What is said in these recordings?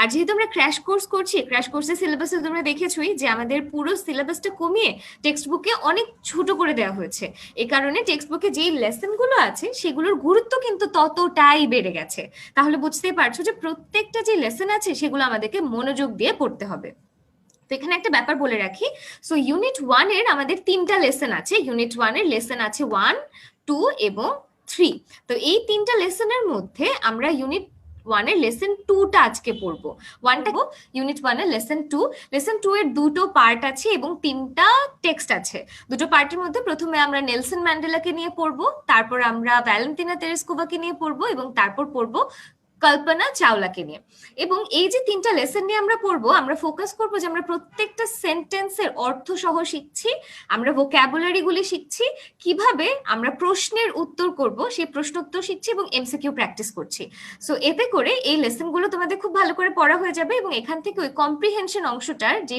আর যেহেতু আমরা crash course করছি, ক্র্যাশ কোর্সের সিলেবাসে তোমরা দেখেছোই যে আমাদের পুরো সিলেবাসটা কমিয়ে টেক্সট বুকে অনেক ছোট করে দেওয়া হয়েছে। এই কারণে টেক্সট বুকে যেই লেসন গুলো আছে সেগুলোর গুরুত্ব কিন্তু ততটাই বেড়ে গেছে। তাহলে বুঝতেই পারছো যে প্রত্যেকটা যে লেসন আছে সেগুলো আমাদেরকে মনোযোগ দিয়ে পড়তে হবে। তো এখানে একটা ব্যাপার বলে রাখি, সো ইউনিট 1 এর আমাদের 3টা লেসন আছে। ইউনিট 1 এর লেসন আছে 1, 2 এবং 3। তো এই 3টা লেসনের মধ্যে আমরা ইউনিট 1 এর লেসন 2টা আজকে পড়বো। ইউনিট 1 এর লেসন 2। লেসন 2 এর দুটো পার্ট আছে এবং 3টা টেক্সট আছে। দুটো পার্টের মধ্যে প্রথমে আমরা নেলসন ম্যান্ডেলাকে নিয়ে পড়বো, তারপর আমরা ভ্যালেন্টিনা তেরেস্কোভাকে নিয়ে পড়বো এবং তারপর পড়বো কল্পনা চাওলাকে নিয়ে। এবং এই যে 3টা লেসন নিয়ে আমরা পড়বো, আমরা ফোকাস করবো যে আমরা প্রত্যেকটা সেন্টেন্সের অর্থ সহ শিখছি, আমরা ভোক্যাবুলারি গুলি শিখছি, কিভাবে আমরা প্রশ্নের উত্তর করব সেই প্রশ্নোত্তর শিখছি এবং এমসিকিউ প্র্যাকটিস করছি। সো এতে করে এই লেসন গুলো তোমাদের খুব ভালো করে পড়া হয়ে যাবে এবং এখান থেকে ওই কম্প্রিহেনশন অংশটার যে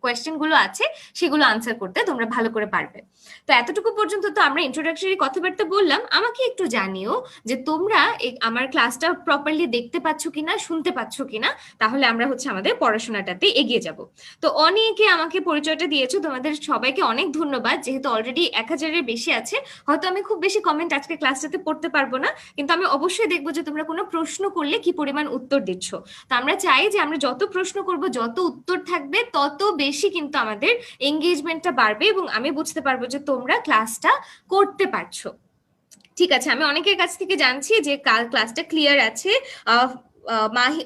কোয়েশ্চেন গুলো আছে সেগুলো আনসার করতে তোমরা ভালো করে পারবে। তো এতটুকু পর্যন্ত তো আমরা ইন্ট্রোডাক্টরি কথাবার্তা বললাম। আমাকে একটু জানিও যে তোমরা আমার ক্লাসটা প্রপারলি দেখতে পাচ্ছ কিনা, শুনতে পাচ্ছ কিনা, তাহলে আমরা আমাদের পড়াশোনাটাতে এগিয়ে যাব। তো অনেকে আমাকে পরিচয়টা দিয়েছো, তোমাদের সবাইকে অনেক ধন্যবাদ। যেহেতু অলরেডি 1000-এর বেশি আছে, হয়তো আমি খুব বেশি কমেন্ট আজকে ক্লাসটাতে পড়তে পারবো না, কিন্তু আমি অবশ্যই দেখবো যে তোমরা কোনো প্রশ্ন করলে কি পরিমাণ উত্তর দিচ্ছ। তো আমরা চাই যে আমরা যত প্রশ্ন করব, যত উত্তর থাকবে, তত বেশি কিন্তু আমাদের এঙ্গেজমেন্টটা বাড়বে এবং আমি বুঝতে পারবো যে তোমরা ক্লাসটা করতে পারছো। ঠিক আছে, আমি অনেকের কাছ থেকে জানছি যে কাল ক্লাসটা ক্লিয়ার আছে।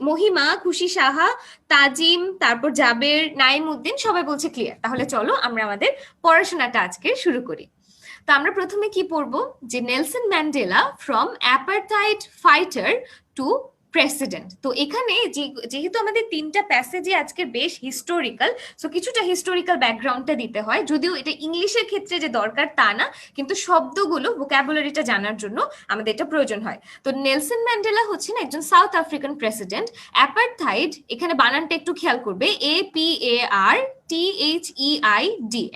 মহিমা, খুশি সাহা, তাজিম, তারপর জাবের, নাইম উদ্দিন সবাই বলছে ক্লিয়ার। তাহলে চলো আমরা আমাদের পড়াশোনাটা আজকে শুরু করি। তো আমরা প্রথমে কি পড়বো, যে Nelson Mandela from apartheid fighter to president. তো এখানে যেহেতু আমাদের 3টা প্যাসেজে আজকে বেশ হিস্টোরিক্যাল, সো কিছুটা হিস্টোরিক্যাল ব্যাকগ্রাউন্ডটা দিতে হয়, যদিও এটা ইংলিশের ক্ষেত্রে যে দরকার তা না, কিন্তু শব্দগুলো, ভোক্যাবুলারিটা জানার জন্য আমাদের এটা প্রয়োজন হয়। তো নেলসন ম্যান্ডেলা হচ্ছেন একজন সাউথ আফ্রিকান প্রেসিডেন্ট। অ্যাপারথাইড, এখানে বানানটা একটু খেয়াল করবে, APARTHEID,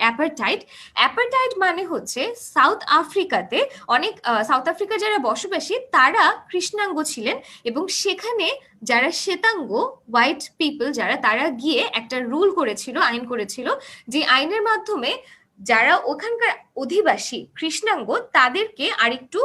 অ্যাপারথাইড। অ্যাপারথাইড মানে হচ্ছে সাউথ আফ্রিকাতে অনেক সাউথ আফ্রিকার যারা বসবাসী তারা কৃষ্ণাঙ্গ ছিলেন এবং সেখানে যারা শ্বেতাঙ্গ হোয়াইট পিপল যারা, তারা গিয়ে একটা রুল করেছিল, আইন করেছিল, যে আইনের মাধ্যমে যারা ওখানকার অধিবাসী কৃষ্ণাঙ্গ তাদেরকে আরেকটু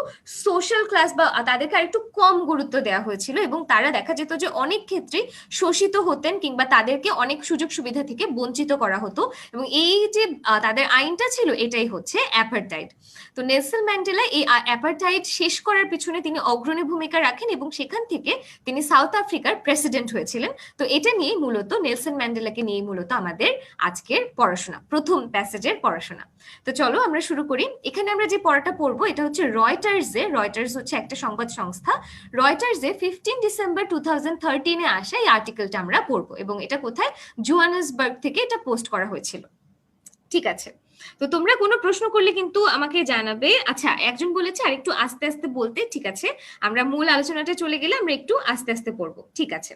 সোশ্যাল ক্লাস বা তাদেরকে আরেকটু কম গুরুত্ব দেওয়া হয়েছিল এবং তারা দেখা যেত যে অনেক ক্ষেত্রে শোষিত হতেন কিংবা তাদেরকে অনেক সুযোগ সুবিধা থেকে বঞ্চিত করা হতো। এবং এই যে তাদের আইনটা ছিল, এটাই হচ্ছে অ্যাপারথাইড। তো নেলসন ম্যান্ডেলা এই অ্যাপারথাইড শেষ করার পিছনে তিনি অগ্রণী ভূমিকা রাখেন এবং সেখান থেকে তিনি সাউথ আফ্রিকার প্রেসিডেন্ট হয়েছিলেন। তো এটা নিয়ে মূলত, নেলসন ম্যান্ডেলাকে নিয়ে মূলত আমাদের আজকের পড়াশোনা, প্রথম প্যাসেজের পড়াশোনা। তো চলো আমরা শুরু করি। এখানে আমরা যে পড়াটা পড়বো এটা হচ্ছে রয়টার্সে, রয়টার্স হচ্ছে একটা সংবাদ সংস্থা, রয়টার্সে 15 ডিসেম্বর 2013-এ আসা এই আর্টিকেলটা আমরা পড়বো এবং এটা কোথায়, জোহানেসবার্গ থেকে এটা পোস্ট করা হয়েছিল। ঠিক আছে, তো তোমরা কোনো প্রশ্ন করলে কিন্তু আমাকে জানাবে। আচ্ছা, একজন বলেছে আর একটু আস্তে আস্তে বলতে। ঠিক আছে, আমরা মূল আলোচনাটা চলে গেলে আমরা একটু আস্তে আস্তে পড়বো। ঠিক আছে,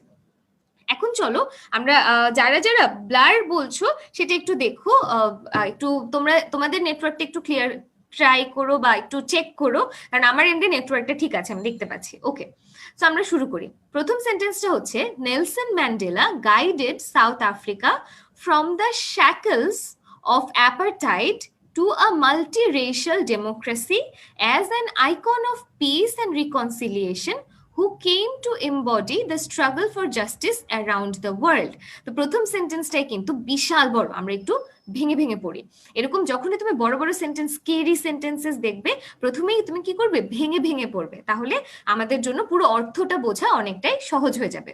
এখন চলো আমরা যারা যারা ব্লার বলছো সেটা একটু দেখো, একটু তোমরা তোমাদের নেটওয়ার্কটা একটু ক্লিয়ার ট্রাই করো বা একটু চেক করো, কারণ আমার এন্ডে নেটওয়ার্কটা ঠিক আছে, আমি দেখতে পাচ্ছি। ওকে, তো আমরা শুরু করি। প্রথম সেন্টেন্সটা হচ্ছে, Nelson Mandela guided south Africa from the shekels of apartheid to a multiracial democracy as an icon of peace and reconciliation who came to embody the struggle for justice around the world. তো প্রথম সেন্টেন্সটাই কিন্তু বিশাল বড়, আমরা একটু ভেঙে ভেঙে পড়ি। এরকম যখনই তুমি বড় বড় সেন্টেন্স, স্কেরি সেন্টেন্সেস দেখবে, প্রথমেই তুমি কি করবে, ভেঙে ভেঙে পড়বে, তাহলে আমাদের জন্য পুরো অর্থটা বোঝা অনেকটাই সহজ হয়ে যাবে।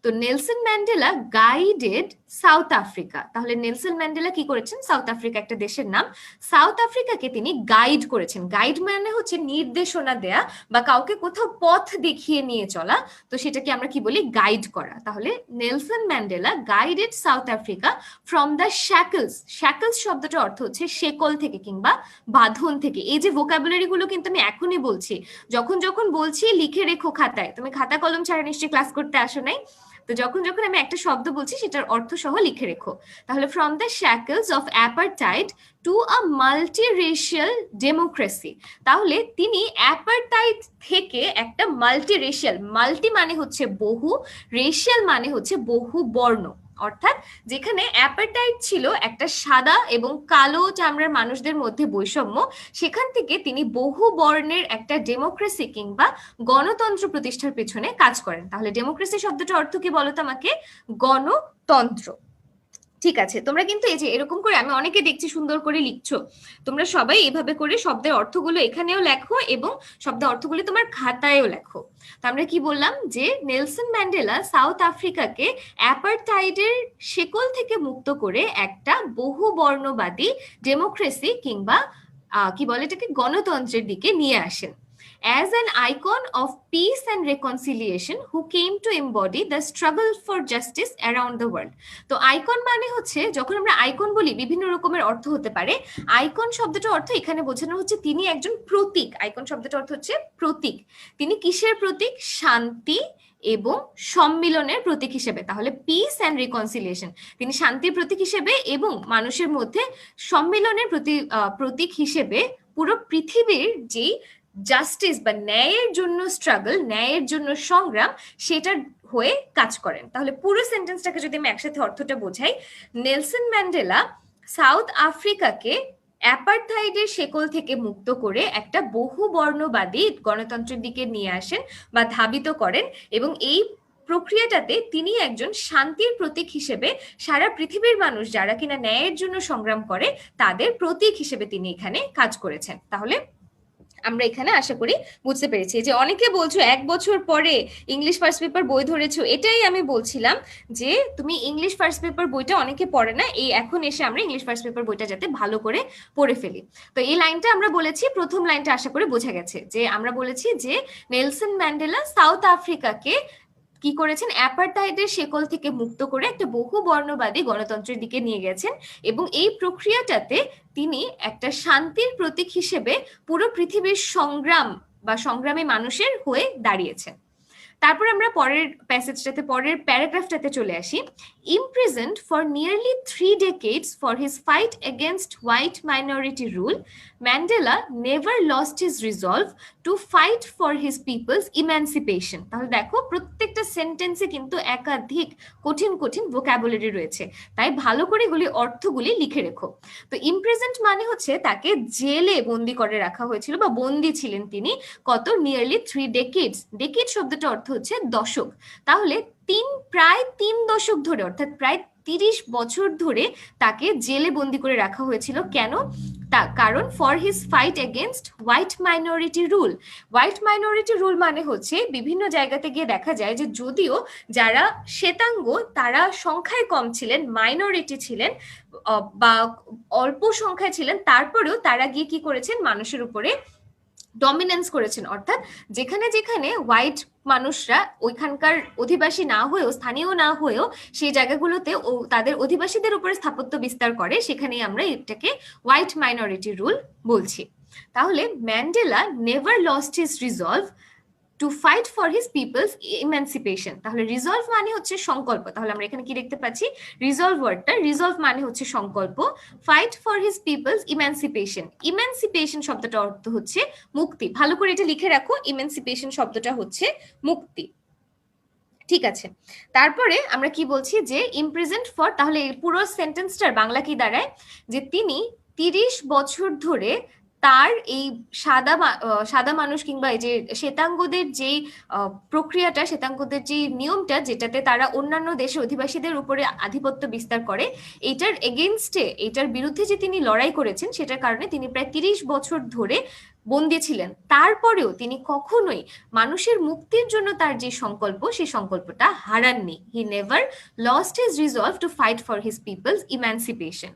তো Nelson Mandela guided south Africa, তাহলে নেলসন ম্যান্ডেলা কি করেছেন, সাউথ আফ্রিকা একটা দেশের নাম, সাউথ আফ্রিকাকে তিনি গাইড করেছেন। গাইড মানে হচ্ছে নির্দেশনা দেয়া বা কাউকে কোথাও পথ দেখিয়ে নিয়ে চলা, তো সেটাকে আমরা কি বলি, গাইড করা। তাহলে Nelson Mandela guided south Africa from the shekels, shekels শব্দটার অর্থ হচ্ছে শেকল থেকে কিংবা বাঁধন থেকে। এই যে ভোকাবুলারি গুলো কিন্তু আমি এখনই বলছি, যখন যখন বলছি লিখে রেখো খাতায়, তুমি খাতা কলম ছাড়া নিশ্চয়ই ক্লাস করতে আসো নাই। তো যখন যখন আমি একটা শব্দ বলছি সেটার অর্থ সহ লিখে রেখো। তাহলে from the shackles of apartheid to a multiracial democracy, তাহলে তিনি অ্যাপারটাইড থেকে একটা মাল্টিরেশিয়াল, মাল্টি মানে হচ্ছে বহু, রেশিয়াল মানে হচ্ছে বহু বর্ণ, অর্থাৎ যেখানে অ্যাপারটাইড ছিল একটা সাদা এবং কালো চামড়ার মানুষদের মধ্যে বৈষম্য, সেখান থেকে তিনি বহু বর্ণের একটা ডেমোক্রেসি কিংবা গণতন্ত্র প্রতিষ্ঠার পেছনে কাজ করেন। তাহলে ডেমোক্রেসি শব্দটার অর্থ কি বলতো আমাকে? গণতন্ত্র। ঠিক আছে, তোমরা কিন্তু এই যে এরকম করে, আমি অনেকে দেখছি সুন্দর করে লিখছো, তোমরা সবাই এভাবে করে শব্দের অর্থগুলো এখানেও লেখো এবং শব্দের অর্থগুলো তোমার খাতায়ও লেখো। তো আমরা কি বললাম যে নেলসন ম্যান্ডেলা সাউথ আফ্রিকাকে অ্যাপারটাইডের শেকল থেকে মুক্ত করে একটা বহু বর্ণবাদী ডেমোক্রেসি কিংবা কি বলে এটাকে, গণতন্ত্রের দিকে নিয়ে আসেন। As an icon of peace and reconciliation who came to embody the struggle for justice around the world. তো আইকন মানে হচ্ছে, যখন আমরা আইকন বলি বিভিন্ন রকমের অর্থ হতে পারে। আইকন শব্দটার অর্থ এখানে বোঝানো হচ্ছে তিনি একজন প্রতীক। আইকন শব্দটার অর্থ হচ্ছে প্রতীক। তিনি কিসের প্রতীক? শান্তি এবং সম্মিলনের প্রতীক হিসেবে। তাহলে পিস অ্যান্ড রিকনসিলিয়েশন, তিনি শান্তির প্রতীক হিসেবে এবং মানুষের মধ্যে সম্মিলনের প্রতীক হিসেবে পুরো পৃথিবীর যেই জাস্টিস বা ন্যায়ের জন্য স্ট্রাগল, ন্যায়ের জন্য সংগ্রাম, সেটার হয়ে কাজ করেন। তাহলে পুরো সেন্টেন্সটাকে যদি আমি একসাথে অর্থটা বোঝাই, নেলসন ম্যান্ডেলা সাউথ আফ্রিকাকে অ্যাপারথাইডের শেকল থেকে মুক্ত করে একটা বহু বর্ণবাদী গণতন্ত্রের দিকে নিয়ে আসেন বা ধাবিত করেন, এবং এই প্রক্রিয়াটাতে তিনি একজন শান্তির প্রতীক হিসেবে সারা পৃথিবীর মানুষ যারা কিনা ন্যায়ের জন্য সংগ্রাম করে তাদের প্রতীক হিসেবে তিনি এখানে কাজ করেছেন। তাহলে আমরা এখানে আশা করি বুঝতে পেরেছি। যে অনেকে বলছো 1 বছর পরে ইংলিশ ফার্স্ট পেপার বই ধরেছো, এটাই আমি বলছিলাম যে তুমি ইংলিশ ফার্স্ট পেপার বইটা অনেকে পড়ে না, এই এখন এসে আমরা ইংলিশ ফার্স্ট পেপার বইটা যাতে ভালো করে পড়ে ফেলি। তো এই লাইনটা আমরা বলেছি, প্রথম লাইনটা আশা করি বোঝা গেছে, যে আমরা বলেছি যে নেলসন ম্যান্ডেলা সাউথ আফ্রিকাকে কি করেছেন? অ্যাপারটাইডের শেকল থেকে মুক্ত করে একটা বহু বর্ণবাদী গণতন্ত্রের দিকে নিয়ে গেছেন, এবং এই প্রক্রিয়াটাতে তিনি একটা শান্তির প্রতীক হিসেবে পুরো পৃথিবীর সংগ্রাম বা সংগ্রামী মানুষের হয়ে দাঁড়িয়েছেন। তারপর আমরা পরের প্যাসেজটাতে, পরের প্যারাগ্রাফটাতে চলে আসি। Imprisoned for nearly 3 decades for his fight against white minority rule, Mandela never lost his resolve to fight for his people's emancipation. তাহলে দেখো প্রত্যেকটা সেন্টেন্সে কিন্তু একাধিক কঠিন কঠিন ভোকাবুলারি রয়েছে, তাই ভালো করে এগুলি অর্থগুলি লিখে রেখো। তো ইমপ্রিজেন্ট মানে হচ্ছে তাকে জেলে বন্দি করে রাখা হয়েছিল বা বন্দি ছিলেন তিনি কত? Nearly 3 decades. ডেকেড শব্দটা অর্থ হচ্ছে দশক। তাহলে প্রায় 3 দশক ধরে, অর্থাৎ প্রায় 30 বছর ধরে তাকে জেলে বন্দি করে রাখা হয়েছিল। কেন? কারণ for his fight against white minority rule. White minority rule মানে হচ্ছে বিভিন্ন জায়গাতে গিয়ে দেখা যায় যে যদিও যারা শ্বেতাঙ্গ তারা সংখ্যায় কম ছিলেন, মাইনরিটি ছিলেন বা অল্প সংখ্যায় ছিলেন, তারপরেও তারা গিয়ে কি করেছেন? মানুষের উপরে ডমিনেন্স করেছেন। অর্থাৎ যেখানে যেখানে হোয়াইট মানুষরা ওইখানকার অধিবাসী না হয়েও, স্থানীয় না হয়েও সেই জায়গাগুলোতে তাদের অধিবাসীদের উপরে স্থাপত্য বিস্তার করে, সেখানেই আমরা এটাকে হোয়াইট মাইনরিটি রুল বলছি। তাহলে Mandela never lost his resolve to fight for his people's emancipation. তাহলে রিজলভ মানে হচ্ছে সংকল্প। তাহলে আমরা এখানে কি দেখতে পাচ্ছি? রিজলভ ওয়ার্ডটা, রিজলভ মানে হচ্ছে সংকল্প, fight for his people's emancipation. Emancipation শব্দটা অর্থ হচ্ছে মুক্তি। ভালো করে এটা লিখে রাখো, ইমানসিপেশন শব্দটা হচ্ছে মুক্তি। ঠিক আছে, তারপরে আমরা কি বলছি? যে ইমপ্রিজেন্ট ফর, তাহলে পুরো সেন্টেন্সটার বাংলা কি দাঁড়ায়? যে তিনি 30 বছর ধরে তার এই সাদা মানুষ কিংবা এই যে শ্বেতাঙ্গদের যেই প্রক্রিয়াটা, শ্বেতাঙ্গদের যে নিয়মটা, যেটাতে তারা অন্যান্য দেশের অধিবাসীদের উপরে আধিপত্য বিস্তার করে, এইটার এগেনস্টে, এইটার বিরুদ্ধে যে তিনি লড়াই করেছেন, সেটার কারণে তিনি প্রায় 30 বছর ধরে বন্দী ছিলেন। তারপরেও তিনি কখনোই মানুষের মুক্তির জন্য তার যে সংকল্প, সেই সংকল্পটা হারাননি। He never lost his resolve to fight for his people's emancipation.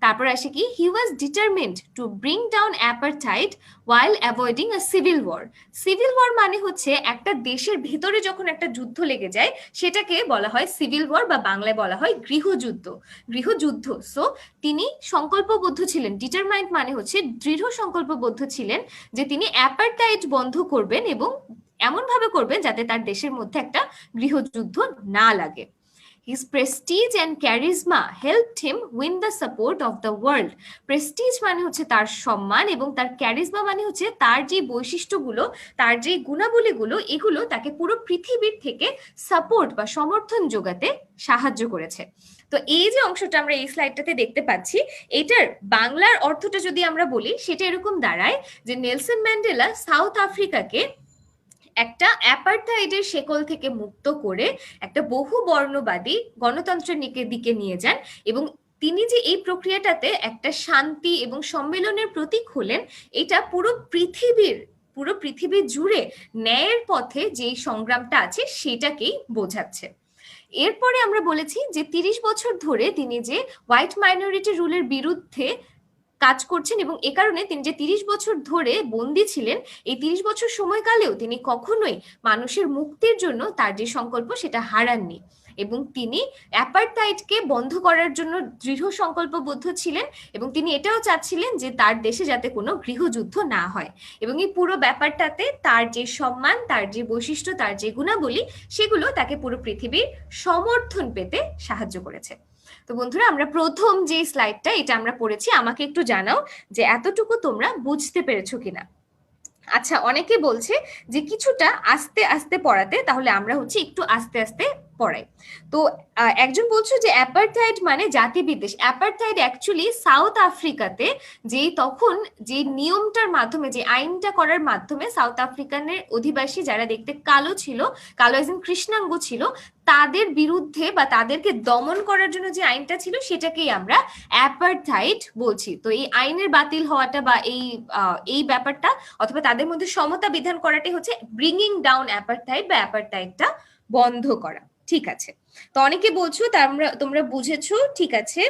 তারপর আসে কি? He was determined to bring down apartheid while avoiding a civil war. Civil war মানে হচ্ছে একটা দেশের ভিতরে যখন একটা যুদ্ধ লেগে যায় সেটাকে বলা হয় সিভিল ওয়ার, বা বাংলায় বলা হয় গৃহযুদ্ধ। গৃহযুদ্ধ। সো তিনি সংকল্পবদ্ধ ছিলেন। ডিটারমাইন্ড মানে হচ্ছে দৃঢ় সংকল্পবদ্ধ ছিলেন যে তিনি অ্যাপারটাইড বন্ধ করবেন এবং এমন ভাবে করবেন যাতে তার দেশের মধ্যে একটা গৃহযুদ্ধ না লাগে। His prestige and charisma helped him win the support of the world. Prestige মানে হচ্ছে তার সম্মান, এবং তার ক্যারিজমা মানে হচ্ছে তার যে বৈশিষ্ট্যগুলো, তার যে গুণাবলীগুলো, এগুলো তাকে পুরো পৃথিবীর থেকে সাপোর্ট বা সমর্থন যোগাতে সাহায্য করেছে। তো এই যে অংশটা আমরা এই স্লাইডটাতে দেখতে পাচ্ছি, এটার বাংলার অর্থটা যদি আমরা বলি, সেটা এরকম দাঁড়ায় যে নেলসন ম্যান্ডেলা সাউথ আফ্রিকাকে একটা অ্যাপার্থাইডের শেকল থেকে মুক্ত করে একটা বহু বর্ণবাদী গণতন্ত্রের দিকে নিয়ে যান, এবং তিনি যে এই প্রক্রিয়াটাতে একটা শান্তি এবং সম্মেলনের প্রতীক হলেন, এটা পুরো পৃথিবী জুড়ে ন্যায়ের পথে যে সংগ্রামটা আছে সেটাকেই বোঝাচ্ছে। এরপরে আমরা বলেছি যে 30 বছর ধরে তিনি যে হোয়াইট মাইনরিটি রুলের বিরুদ্ধে কাজ করছেন, এবং এ কারণে তিনি যে 30 বছর ধরে বন্দী ছিলেন, এই 30 বছর সময়কালেও তিনি কখনোই মানুষের মুক্তির জন্য তার যে সংকল্প সেটা হারাননি, এবং তিনি অ্যাপার্থাইডকে বন্ধ করার জন্য দৃঢ় সংকল্পবদ্ধ ছিলেন, এবং তিনি এটাও চাচ্ছিলেন যে তার দেশে যাতে কোনো গৃহযুদ্ধ না হয়। এবং এই পুরো ব্যাপারটাতে তার যে সম্মান, তার যে বৈশিষ্ট্য, তার যে গুণাবলী, সেগুলো তাকে পুরো পৃথিবীর সমর্থন পেতে সাহায্য করেছে। তো বন্ধুরা, আমরা প্রথম যে স্লাইডটা এটা আমরা পড়েছি, আমাকে একটু জানাও যে এতটুকু তোমরা বুঝতে পেরেছো কিনা। আচ্ছা, অনেকে বলছে যে কিছুটা আস্তে আস্তে পড়াতে, তাহলে আমরা হচ্ছে একটু আস্তে আস্তে পড়াই। তো একজন বলছো যে অ্যাপার্থাইড মানে জাতি বিদ্বেষ। অ্যাপার্থাইড অ্যাকচুয়ালি সাউথ আফ্রিকাতে তখন যে নিয়মটার মাধ্যমে, যে আইনটা করার মাধ্যমে সাউথ আফ্রিকানের অধিবাসী যারা দেখতে কালো ছিল, কালো একজন কৃষ্ণাঙ্গ ছিল, তাদের বিরুদ্ধে বা তাদেরকে দমন করার জন্য যে আইনটা ছিল সেটাকেই আমরা অ্যাপার্থাইড বলছি। তো এই আইনের বাতিল হওয়াটা বা এই ব্যাপারটা অথবা তাদের মধ্যে সমতা বিধান করাটাই হচ্ছে ব্রিঙ্গিং ডাউন অ্যাপার্থাইড বা অ্যাপার্থাইডটা বন্ধ করা। ঠিক আছে, তো অনেকে বলছো তোমরা বুঝেছো, ঠিক আছে।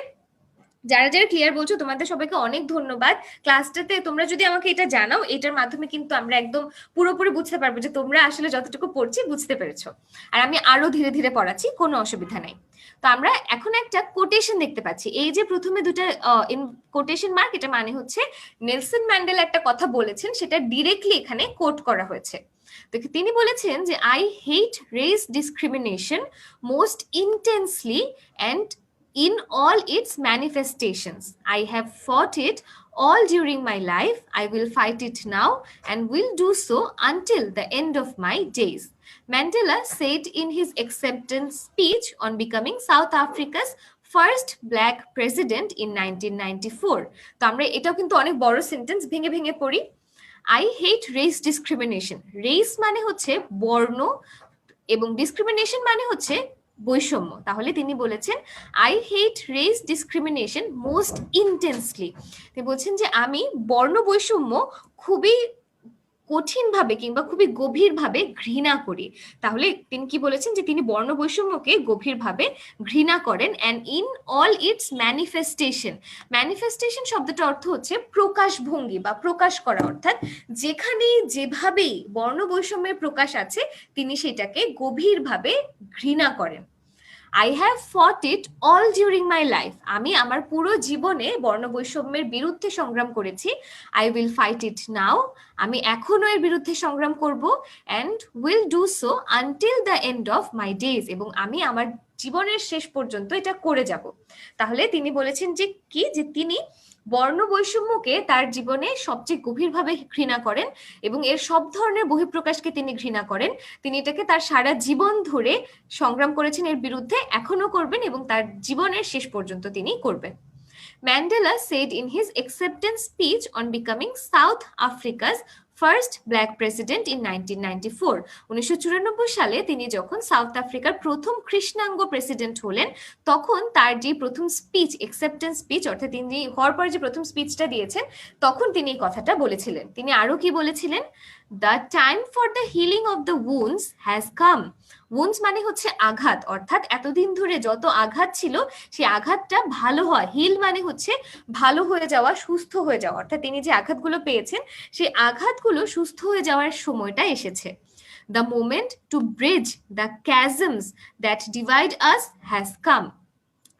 যারা যারা ক্লিয়ার বলছো তোমাদের সবাইকে অনেক ধন্যবাদ। ক্লাসটাতে তোমরা যদি আমাকে এটা জানাও, এটার মাধ্যমে কিন্তু আমরা একদম পুরোপুরি বুঝতে পারবো যে তোমরা আসলে যতটুকু পড়ছি বুঝতে পেরেছো, আর আমি আরো ধীরে ধীরে পড়াচ্ছি, কোনো অসুবিধা নাই। তো আমরা এখন একটা কোটেশন দেখতে পাচ্ছি, এই যে প্রথমে দুটো কোটেশন মার্ক, এটা মানে হচ্ছে নেলসন ম্যান্ডেলা একটা কথা বলেছেন, সেটা ডিরেক্টলি এখানে কোট করা হয়েছে। তিনি বলেছেন যে I hate race discrimination most intensely and in all its manifestations. I have fought it all during my life. I will fight it now and will do so until the end of my days. Mandela said in his acceptance speech on becoming South Africa's first black president in 1994. তো আমরা এটাও কিন্তু অনেক বড় sentence, ভেঙে ভেঙে পড়ি। I hate race discrimination. Race মানে হচ্ছে বর্ণ, এবং ডিসক্রিমিনেশন মানে হচ্ছে বৈষম্য। তাহলে তিনি বলেছেন I hate race discrimination most intensely. তিনি বলছেন যে আমি বর্ণ বৈষম্য খুবই কঠিনভাবে কিংবা খুবই গভীরভাবে ঘৃণা করি। তাহলে তিনি কি বলেছেন যে তিনি বর্ণ বৈষম্যকে গভীরভাবে ঘৃণা করেন। And in all it's manifestation, manifestation শব্দটার অর্থ হচ্ছে প্রকাশভঙ্গি বা প্রকাশ করা, অর্থাৎ যেখানে যেভাবেই বর্ণ বৈষম্যের প্রকাশ আছে তিনি সেটাকে গভীরভাবে ঘৃণা করেন। I have fought it all during my life. আমি আমার পুরো জীবনে বর্ণ বৈষম্যের বিরুদ্ধে সংগ্রাম করেছি। I will fight it now. আমি এখনো এর বিরুদ্ধে সংগ্রাম করব। And will do so until the end of my days. এবং আমি আমার জীবনের শেষ পর্যন্ত এটা করে যাব। তাহলে তিনি বলেছেন যে কি, যে তিনি বর্ণ বৈষম্যকে তার জীবনে সবচেয়ে গভীরভাবে ঘৃণা করেন, এবং এর সব ধরনের বহিঃপ্রকাশকে তিনি ঘৃণা করেন। তিনি এটাকে তার সারা জীবন ধরে সংগ্রাম করেছেন এর বিরুদ্ধে, এখনো করবেন, এবং তার জীবনের শেষ পর্যন্ত তিনি করবেন। Mandela said in his acceptance speech on becoming South Africa's first black president in 1994, 1994 সালে তিনি যখন সাউথ আফ্রিকার প্রথম কৃষ্ণাঙ্গ প্রেসিডেন্ট হলেন, তখন তার যে প্রথম স্পিচ, অ্যাকসেপ্টেন্স স্পিচ, অর্থাৎ তিনি হওয়ার পরে যে প্রথম স্পিচটা দিয়েছেন, তখন তিনি এই কথাটা বলেছিলেন। তিনি আরো কি বলেছিলেন? The time for the healing of the wounds has come. Wounds মানে হচ্ছে আঘাত, অর্থাৎ এতদিন ধরে যত আঘাত ছিল সেই আঘাতটা ভালো হয়। হিল মানে হচ্ছে ভালো হয়ে যাওয়া, সুস্থ হয়ে যাওয়া, অর্থাৎ তিনি যে আঘাতগুলো পেয়েছেন সেই আঘাতগুলো সুস্থ হয়ে যাওয়ার সময়টা এসেছে। The moment to bridge the chasms that divide us has come.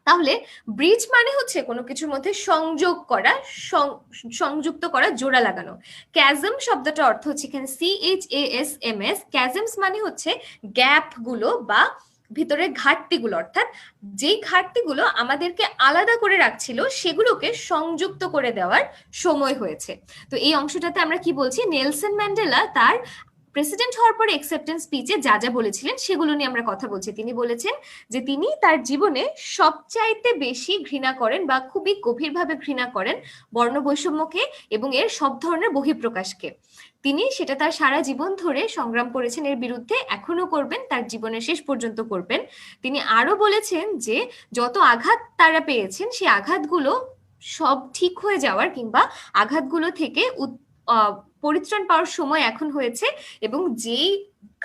তাহলে ব্রিজ মানে হচ্ছে কোনো কিছুর মধ্যে সংযোগ করা, সংযুক্ত করা, জোড়া লাগানো। ক্যাজম শব্দটার অর্থ হচ্ছে এখানে CHASMS। ক্যাজমস মানে হচ্ছে গ্যাপ গুলো বা ভিতরের ঘাটতিগুলো, অর্থাৎ যেই ঘাটতিগুলো আমাদেরকে আলাদা করে রাখছিল সেগুলোকে সংযুক্ত করে দেওয়ার সময় হয়েছে। তো এই অংশটাতে আমরা কি বলছি, নেলসন ম্যান্ডেলা তার প্রেসিডেন্ট হওয়ার পরে অ্যাকসেপ্টেন্স স্পিচে যা যা বলেছিলেন সেগুলো নিয়ে আমরা কথা বলছি। তিনি বলেছেন যে তিনি তার জীবনে সবচাইতে বেশি ঘৃণা করেন বা খুবই গভীরভাবে ঘৃণা করেন বর্ণ বৈষম্যকে এবং এর সব ধরনের বহিঃপ্রকাশকে। তিনি সেটা তার সারা জীবন ধরে সংগ্রাম করেছেন এর বিরুদ্ধে, এখনো করবেন, তার জীবনের শেষ পর্যন্ত করবেন। তিনি আরো বলেছেন যে যত আঘাত তারা পেয়েছেন সেই আঘাতগুলো সব ঠিক হয়ে যাওয়ার কিংবা আঘাতগুলো থেকে পরিত্রাণ পাওয়ার সময় এখন হয়েছে, এবং যেই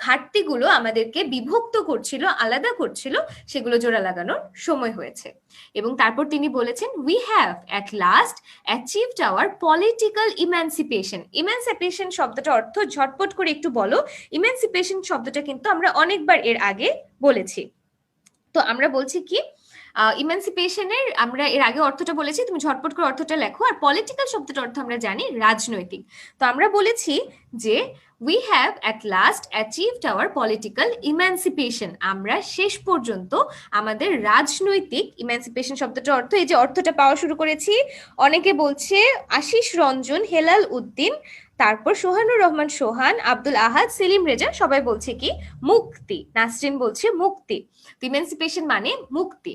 ঘাটতিগুলো আমাদেরকে বিভক্ত করছিল, আলাদা করছিল, সেগুলো জোড়া লাগানোর সময় হয়েছে। এবং তারপর তিনি বলেছেন, we have at last achieved hour political emancipation. Emancipation শব্দটা অর্থ ঝটপট করে একটু বলো। ইমানসিপেশন শব্দটা কিন্তু আমরা অনেকবার এর আগে বলেছি। তো আমরা বলছি কি, ইমানসিপেশনের আমরা এর আগে অর্থটা বলেছি, তুমি ঝটপট করে অর্থটা লেখো। আর পলিটিক্যাল শব্দটার অর্থ আমরা জানি রাজনৈতিক। তো আমরা বলেছি যে we have at last achieved hour political emancipation. আমরা শেষ পর্যন্ত আমাদের রাজনৈতিক ইমানসিপেশন শব্দটার অর্থ, এই যে অর্থটা পাওয়া শুরু করেছি, অনেকে বলছে আশিস রঞ্জন, হেলাল উদ্দিন, তারপর সোহানুর রহমান সোহান, আব্দুল আহাদ, সেলিম রেজা, সবাই বলছে কি মুক্তি। নাসরিন বলছে মুক্তি। ইমানসিপেশন মানে মুক্তি।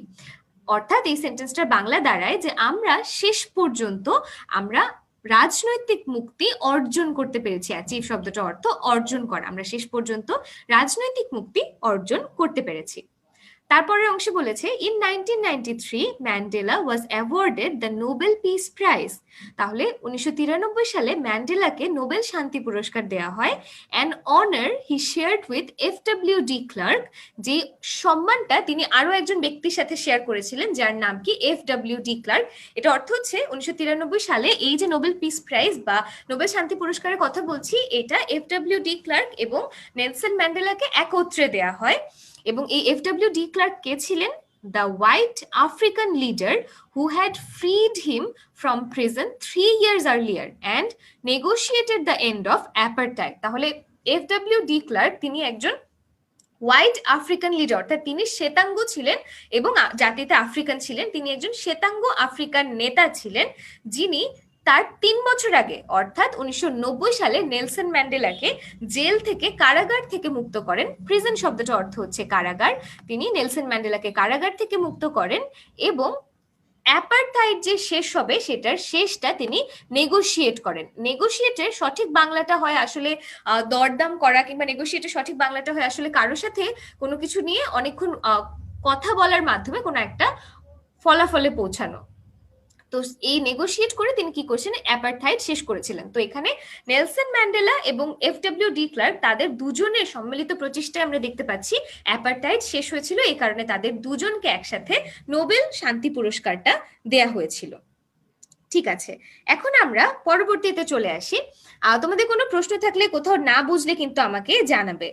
অর্থাৎ এই সেন্টেন্সটার বাংলা দাঁড়ায় যে আমরা শেষ পর্যন্ত আমরা রাজনৈতিক মুক্তি অর্জন করতে পেরেছি। অ্যাচিভ শব্দটা অর্থ অর্জন করা। আমরা শেষ পর্যন্ত রাজনৈতিক মুক্তি অর্জন করতে পেরেছি। তারপরের অংশে বলেছে, in 1993 Mandela was awarded the Nobel peace prize. তাহলে 1993 সালে ম্যান্ডেলাকে নোবেল শান্তি পুরস্কার দেওয়া হয়। An honour he shared with FW de Klerk. যে সম্মানটা তিনি আরো একজন ব্যক্তির সাথে শেয়ার করেছিলেন, যার নাম কি FW ডি ক্লার্ক। এটা অর্থ হচ্ছে 1993 সালে এই যে নোবেল পিস প্রাইজ বা নোবেল শান্তি পুরস্কারের কথা বলছি, এটা FW ডি ক্লার্ক এবং নেলসন ম্যান্ডেলাকে একত্রে দেয়া হয়। এবং এই FW ডি ক্লার্ক কে ছিলেন? The white African leader who had ফ্রিড him from prison 3 years earlier and negotiated the end of apartheid। তাহলে FW ডি ক্লার্ক তিনি একজন হোয়াইট আফ্রিকান লিডার, অর্থাৎ তিনি শ্বেতাঙ্গ ছিলেন এবং জাতিতে আফ্রিকান ছিলেন। তিনি একজন শ্বেতাঙ্গ আফ্রিকান নেতা ছিলেন, যিনি তার 3 বছর আগে অর্থাৎ 1990 সালে নেলসন ম্যান্ডেলাকে জেল থেকে, কারাগার থেকে মুক্ত করেন। প্রিজন শব্দটা অর্থ হচ্ছে কারাগার। তিনি নেলসন ম্যান্ডেলাকে কারাগার থেকে মুক্ত করেন এবং অ্যাপারথাইড যে শেষ হবে সেটার শেষটা তিনি নেগোশিয়েট করেন। নেগোশিয়েটের সঠিক বাংলাটা হয় আসলে দরদাম করা, কিংবা নেগোশিয়েটের সঠিক বাংলাটা হয় আসলে কারোর সাথে কোনো কিছু নিয়ে অনেকক্ষণ কথা বলার মাধ্যমে কোনো একটা ফলাফলে পৌঁছানো। তো এই নেগোশিয়েট করে তিনি কি করছেন, অ্যাপারথাইড শেষ করেছিলেন। তো এখানে নেলসন ম্যান্ডেলা এবং FW ডি ক্লার্ক তাদের দুজনের সম্মিলিত প্রচেষ্টায় আমরা দেখতে পাচ্ছি অ্যাপারথাইড শেষ হয়েছিল। এই কারণে তাদের দুজনকে একসাথে নোবেল শান্তি পুরস্কারটা দেয়া হয়েছিল। ঠিক আছে, এখন আমরা পরবর্তীতে চলে আসি। তোমাদের কোনো প্রশ্ন থাকলে, কোথাও না বুঝলে কিন্তু আমাকে জানাবে।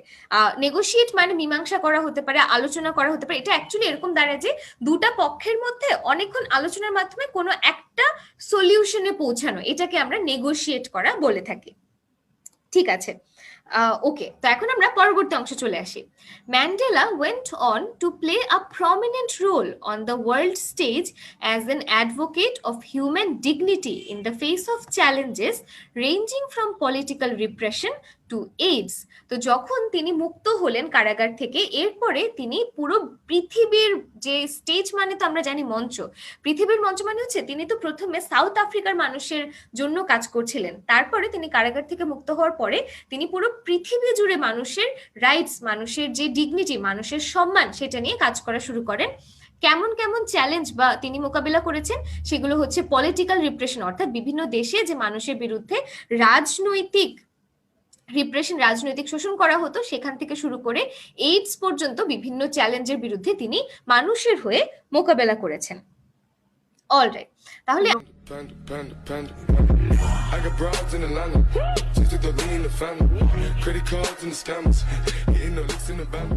নেগোশিয়েট মানে মীমাংসা করা হতে পারে, আলোচনা করা হতে পারে। এটা অ্যাকচুয়ালি এরকম দাঁড়ায় যে দুটা পক্ষের মধ্যে অনেকক্ষণ আলোচনার মাধ্যমে কোনো একটা সলিউশনে পৌঁছানো, এটাকে আমরা নেগোশিয়েট করা বলে থাকি। ঠিক আছে, ওকে। তো এখন আমরা পরবর্তী অংশে চলে আসি। Mandela went on to play a prominent role on the world stage as an advocate of human dignity in the face of challenges ranging from political repression to AIDS। তো যখন তিনি মুক্ত হলেন কারাগার থেকে, এরপরে তিনি পুরো পৃথিবীর যে স্টেজ, মানে তো আমরা জানি মঞ্চ, পৃথিবীর মঞ্চ মানে হচ্ছে তিনি তো প্রথমে সাউথ আফ্রিকার মানুষের জন্য কাজ করছিলেন। তারপরে তিনি কারাগার থেকে মুক্ত হওয়ার পরে তিনি পুরো পৃথিবী জুড়ে মানুষের রাইটস, মানুষের যে ডিগনিটি, মানুষের সম্মান, সেটা নিয়ে কাজ করা শুরু করেন। কেমন কেমন চ্যালেঞ্জ বা তিনি মোকাবিলা করেছেন সেগুলো হচ্ছে পলিটিক্যাল রিপ্রেশন, অর্থাৎ বিভিন্ন দেশে যে মানুষের বিরুদ্ধে রাজনৈতিক রিপ্রেশন, রাজনৈতিক শোষণ করা হতো, সেখান থেকে শুরু করে এইডস পর্যন্ত বিভিন্ন চ্যালেঞ্জের বিরুদ্ধে তিনি মানুষের হয়ে মোকাবেলা করেছেন। অলরাইট, তাহলে I got broads in Atlanta, just took the lean in the family, credit cards and the scammers, hitting the licks in the band.